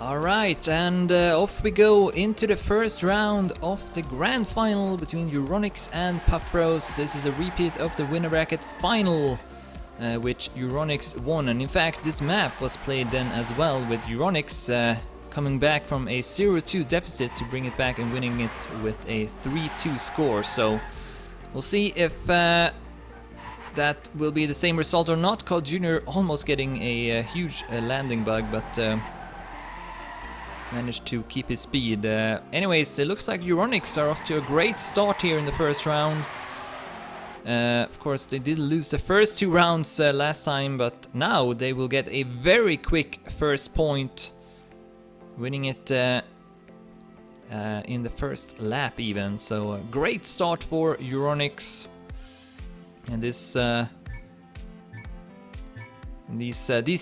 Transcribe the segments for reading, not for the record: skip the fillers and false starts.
Alright, and off we go into the first round of the grand final between Euronics and PuffBros. This is a repeat of the winner bracket final, which Euronics won. And in fact, this map was played then as well, with Euronics coming back from a 0-2 deficit to bring it back and winning it with a 3-2 score. So we'll see if that will be the same result or not. Cod Jr. almost getting a huge landing bug, but managed to keep his speed. Anyways, it looks like Euronics are off to a great start here in the first round. Of course, they did lose the first 2 rounds last time, but now they will get a very quick first point, winning it in the first lap even. So a great start for Euronics. And these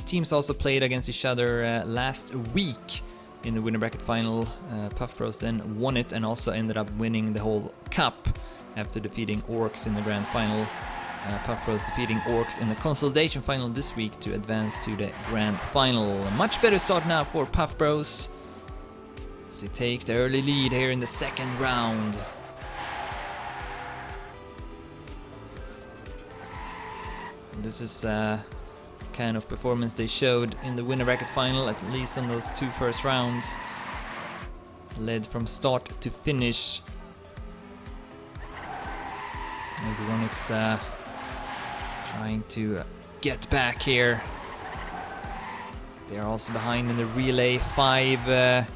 teams also played against each other last week in the winner bracket final. PuffBros then won it and also ended up winning the whole cup after defeating Orcs in the grand final. PuffBros defeating Orcs in the consolidation final this week to advance to the grand final. A much better start now for PuffBros as they take the early lead here in the second round. And this is kind of performance they showed in the winner bracket final, at least on those 2 first rounds. Led from start to finish. Euronics trying to get back here. They are also behind in the relay, 5-6,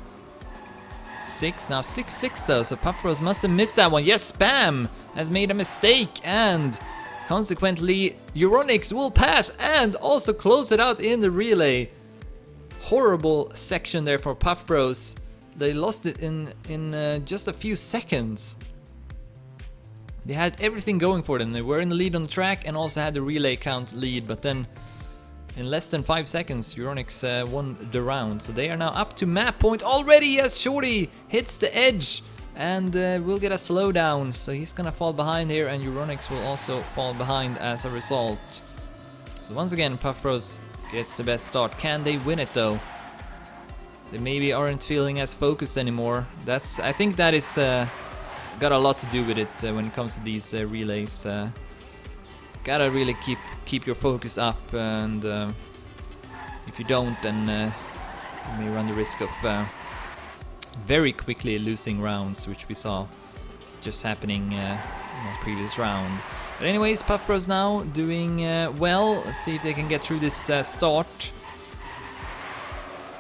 now 6-6 though, so PuffBros must have missed that one. Yes, Spam has made a mistake, and consequently, Euronics will pass and also close it out in the relay. Horrible section there for PuffBros. They lost it in just a few seconds. They had everything going for them. They were in the lead on the track and also had the relay count lead, but then in less than 5 seconds, Euronics won the round. So they are now up to map point already. Yes, Shorty hits the edge and we'll get a slowdown, so he's gonna fall behind here, and Euronics will also fall behind as a result. So once again, PuffBros gets the best start. Can they win it though? They maybe aren't feeling as focused anymore. I think that is got a lot to do with it when it comes to these relays. Gotta really keep your focus up, and if you don't, then you may run the risk of very quickly losing rounds, which we saw just happening in the previous round. But anyways, PuffBros now doing well. Let's see if they can get through this start.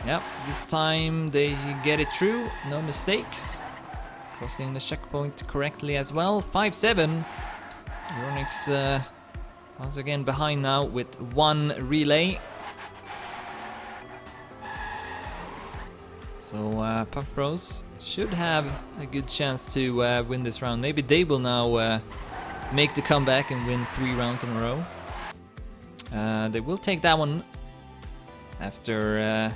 Yep, this time they get it through, no mistakes. Crossing the checkpoint correctly as well. 5-7. Euronics once again behind now with 1 relay. So PuffBros should have a good chance to win this round. Maybe they will now make the comeback and win 3 rounds in a row. They will take that one after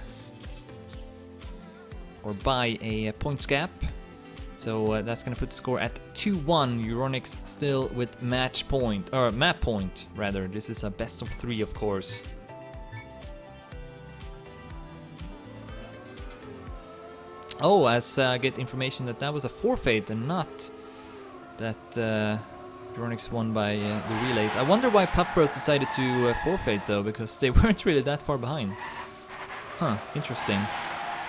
or by a points gap. So that's gonna put the score at 2-1. Euronics still with match point, or map point rather. This is a best of 3, of course. Oh, as I get information that was a forfeit and not that Euronics won by the relays. I wonder why PuffBros decided to forfeit though, because they weren't really that far behind. Huh, interesting.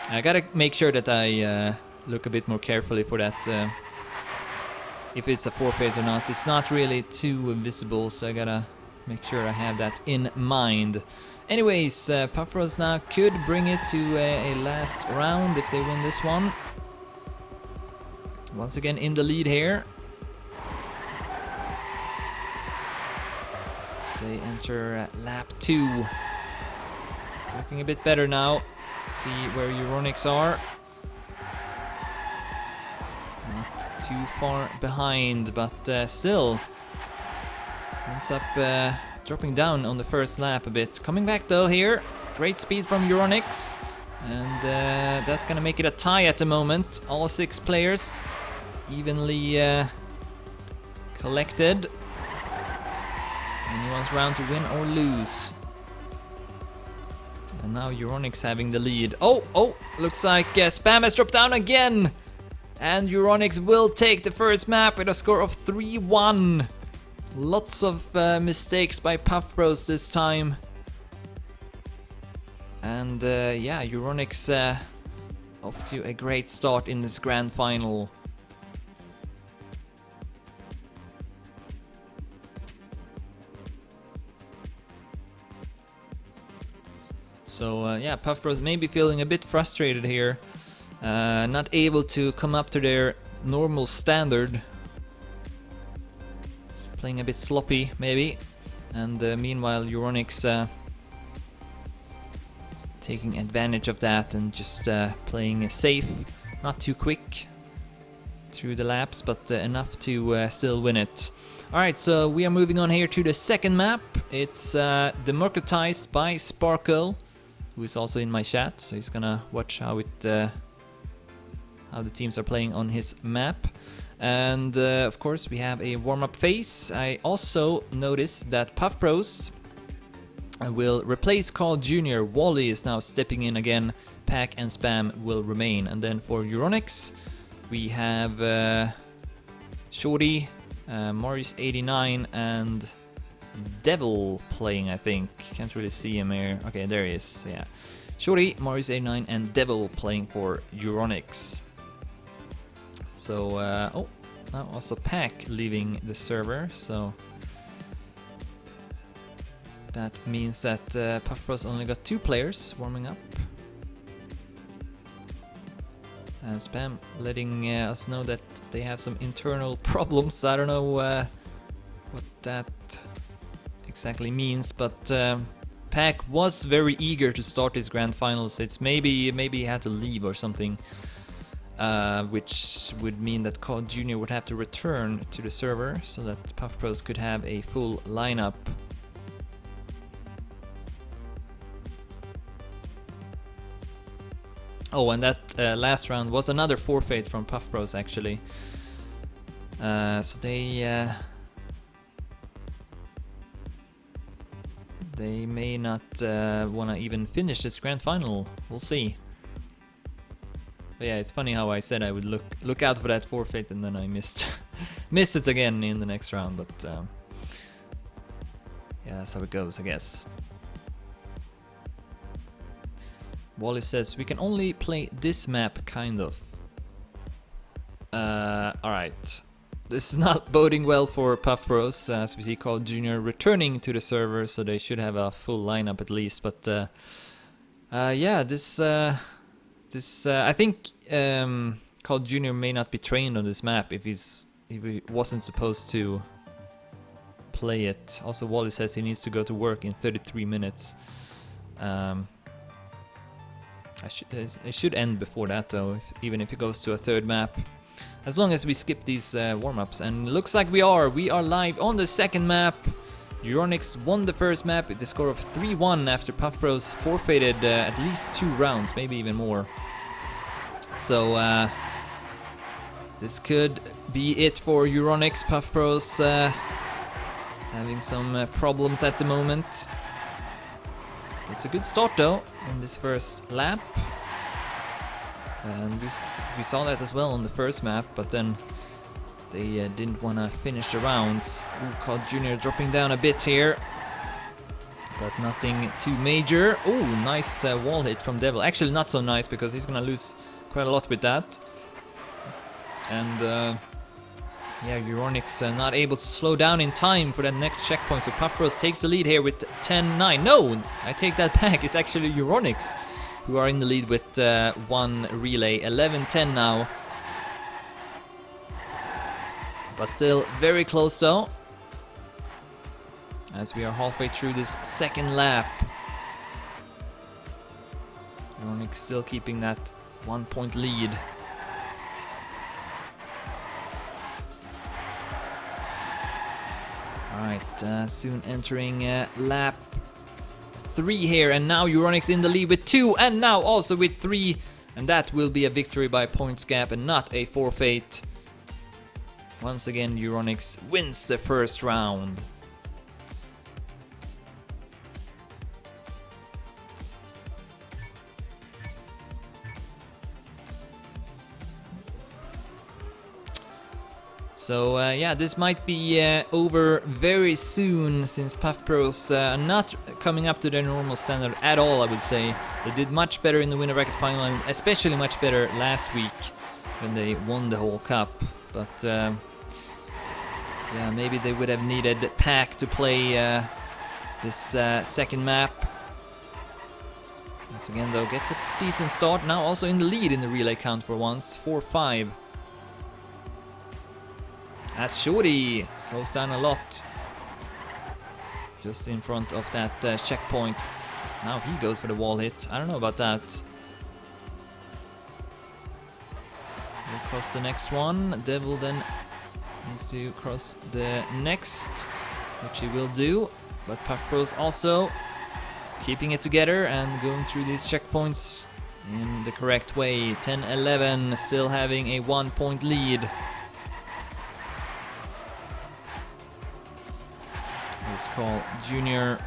I gotta make sure that I look a bit more carefully for that, if it's a forfeit or not. It's not really too visible, so I gotta make sure I have that in mind. Anyways, PuffBros now could bring it to a last round if they win this one. Once again in the lead here. They enter lap 2. It's looking a bit better now. See where Euronics are. Not too far behind, but still ends up dropping down on the first lap a bit. Coming back though here. Great speed from Euronics. And that's gonna make it a tie at the moment. All 6 players evenly collected. Anyone's round to win or lose. now Euronics having the lead. Oh, looks like Spam has dropped down again. And Euronics will take the first map with a score of 3-1. Lots of mistakes by PuffBros this time. And yeah, Euronics off to a great start in this grand final. So yeah, PuffBros may be feeling a bit frustrated here. Not able to come up to their normal standard. It's playing a bit sloppy, maybe. And meanwhile, Euronics taking advantage of that and just playing safe. Not too quick through the laps, but enough to still win it. Alright, so we are moving on here to the second map. It's democratized by Sparkle, who is also in my chat, so he's gonna watch how the teams are playing on his map. And of course we have a warm-up phase. I also noticed that PuffBros will replace Carl Jr. Wally is now stepping in again. Pack and Spam will remain. And then for Euronics, we have Shorty, Maurice89 and Devil playing, I think. Can't really see him here. Okay, there he is. Yeah, Shorty, Maurice89 and Devil playing for Euronics. So, oh, now also Pack leaving the server, so that means that PuffBros only got 2 players warming up. And Spam letting us know that they have some internal problems. I don't know what that exactly means, but Pack was very eager to start his grand finals. It's maybe he had to leave or something. Which would mean that Carl Jr. would have to return to the server so that PuffBros could have a full lineup. Oh, and that last round was another forfeit from PuffBros actually. So they may not want to even finish this grand final. We'll see. But yeah, it's funny how I said I would look out for that forfeit and then I missed it again in the next round. But yeah, that's how it goes, I guess. Wally says we can only play this map, kind of. Alright. This is not boding well for PuffBros, as we see Carl Jr. returning to the server, so they should have a full lineup at least. But yeah, this I think Carl Jr. may not be trained on this map if he wasn't supposed to play it. Also, Wally says he needs to go to work in 33 minutes. It should end before that though, even if it goes to a third map. As long as we skip these warm-ups, and it looks like we are live on the second map. Euronics won the first map with the score of 3-1 after PuffBros forfeited at least 2 rounds, maybe even more. So this could be it for Euronics. PuffBros having some problems at the moment. It's a good start though in this first lap. And we saw that as well on the first map, but then they didn't want to finish the rounds. Ooh, Carl Jr. dropping down a bit here, but nothing too major. Oh, nice wall hit from Devil. Actually not so nice, because he's gonna lose quite a lot with that. And yeah, Euronics not able to slow down in time for that next checkpoint, so PuffBros takes the lead here with 10-9. No, I take that back. It's actually Euronics who are in the lead with 1 relay. 11-10 now. But still very close though, as we are halfway through this second lap. Euronics still keeping that 1-point lead. Alright, soon entering lap 3 here, and now Euronics in the lead with 2, and now also with 3, and that will be a victory by points gap and not a forfeit. Once again, Euronics wins the first round. So yeah, this might be over very soon, since PuffBros are not coming up to their normal standard at all, I would say. They did much better in the winner bracket final, and especially much better last week when they won the whole cup. But yeah, maybe they would have needed Pack to play this second map. Once again though, gets a decent start, now also in the lead in the relay count for once, 4-5. As Shorty slows down a lot, just in front of that checkpoint. Now he goes for the wall hit, I don't know about that. We'll cross the next one, Devil then needs to cross the next, which he will do. But PuffBros also keeping it together and going through these checkpoints in the correct way. 10-11, still having a 1-point lead. Let's call Junior.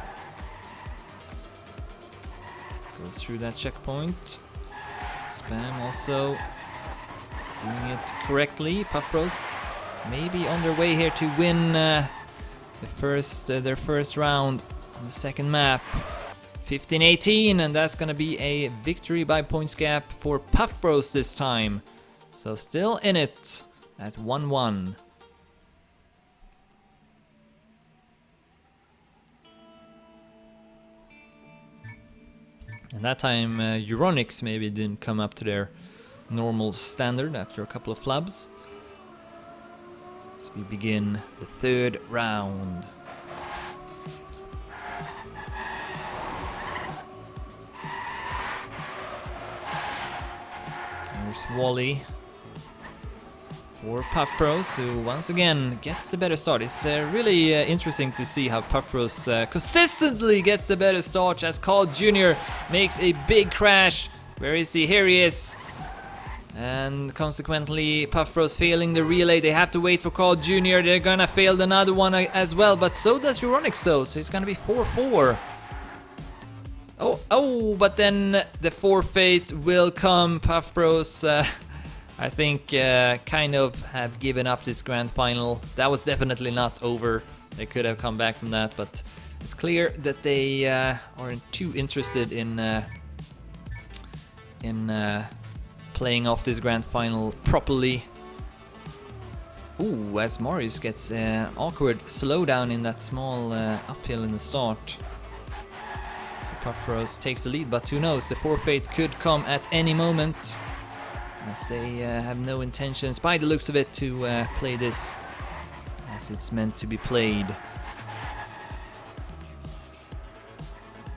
Goes through that checkpoint. Spam also doing it correctly. PuffBros maybe on their way here to win their first round on the second map. 15-18, and that's gonna be a victory by points gap for PuffBros this time. So still in it at 1-1. And that time Euronics maybe didn't come up to their normal standard after a couple of flubs. As we begin the third round. There's Wally for PuffBros, who once again gets the better start. It's really interesting to see how PuffBros consistently gets the better start, as Carl Jr. makes a big crash. Where is he? Here he is. And consequently, PuffBros failing the relay. They have to wait for Carl Jr. They're gonna fail another one as well, but so does Euronics though, so it's gonna be 4-4. Oh, but then the forfeit will come. PuffBros, I think, kind of have given up this grand final. That was definitely not over. They could have come back from that, but it's clear that they aren't too interested in playing off this grand final properly. Ooh, as Marius gets awkward slowdown in that small uphill in the start. So PuffBros takes the lead, but who knows, the forfeit could come at any moment, as they have no intentions, by the looks of it, to play this as it's meant to be played.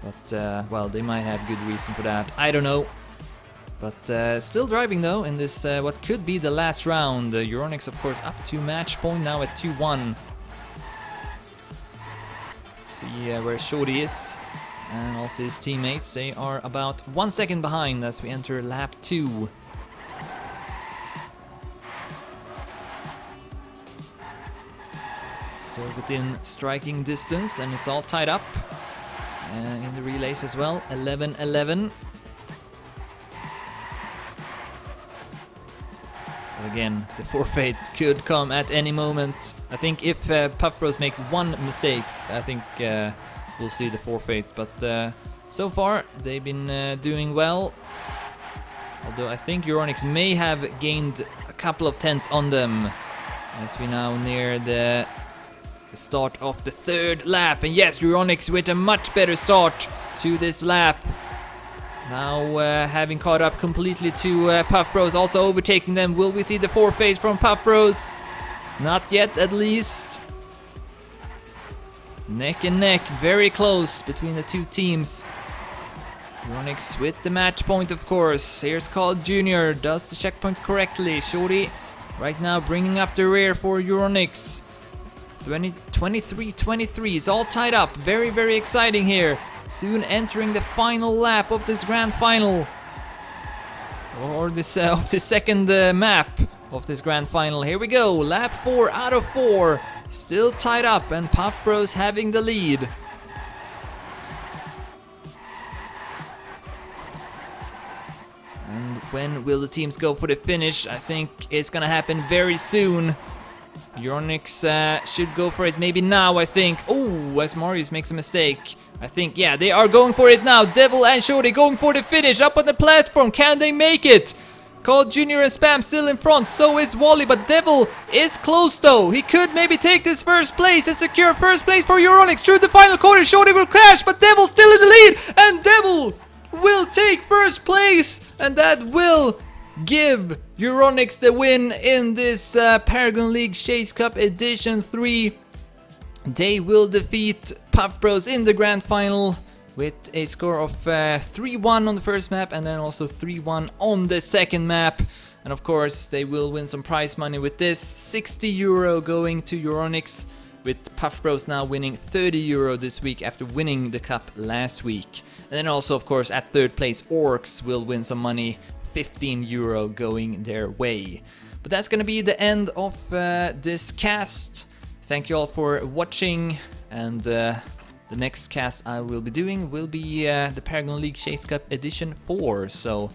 But, well, they might have good reason for that, I don't know. But still driving though in this what could be the last round. Euronics of course up to match point now at 2-1. See where Shorty is and also his teammates. They are about 1 second behind as we enter lap 2. Still within striking distance, and it's all tied up in the relays as well. 11-11. But again, the forfeit could come at any moment. I think if PuffBros makes one mistake, I think we'll see the forfeit. But so far, they've been doing well. Although I think Euronics may have gained a couple of tenths on them, as we now near the start of the third lap. And yes, Euronics with a much better start to this lap. Now having caught up completely to PuffBros, also overtaking them. Will we see the forfeit from PuffBros? Not yet, at least. Neck and neck, very close between the two teams. Euronics with the match point, of course. Here's Carl Jr. does the checkpoint correctly. Shorty right now bringing up the rear for Euronics. 23-23, it's all tied up. Very, very exciting here. Soon entering the final lap of this grand final, or this of the second map of this grand final. Here we go, lap 4 out of 4, still tied up, and PuffBros having the lead. And when will the teams go for the finish? I think it's gonna happen very soon. Euronics should go for it maybe now, I think. Oh, as Marius makes a mistake. I think, yeah, they are going for it now. Devil and Shorty going for the finish up on the platform. Can they make it? Cold Junior and Spam still in front. So is Wally, but Devil is close though. He could maybe take this first place and secure first place for Euronics. Through the final corner, Shorty will crash, but Devil still in the lead. And Devil will take first place. And that will give Euronics the win in this Paragon League Chase Cup Edition 3. They will defeat PuffBros in the grand final with a score of 3-1 on the first map and then also 3-1 on the second map. And of course, they will win some prize money with this. 60 euro going to Euronics, with PuffBros now winning 30 euro this week after winning the cup last week. And then also, of course, at third place, Orcs will win some money, 15 euro going their way. But that's gonna be the end of this cast. Thank you all for watching, and the next cast I will be doing will be the Paragon League Chase Cup Edition 4, so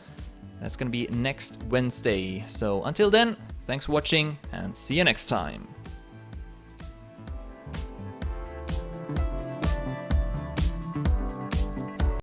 that's gonna be next Wednesday. So until then, thanks for watching and see you next time.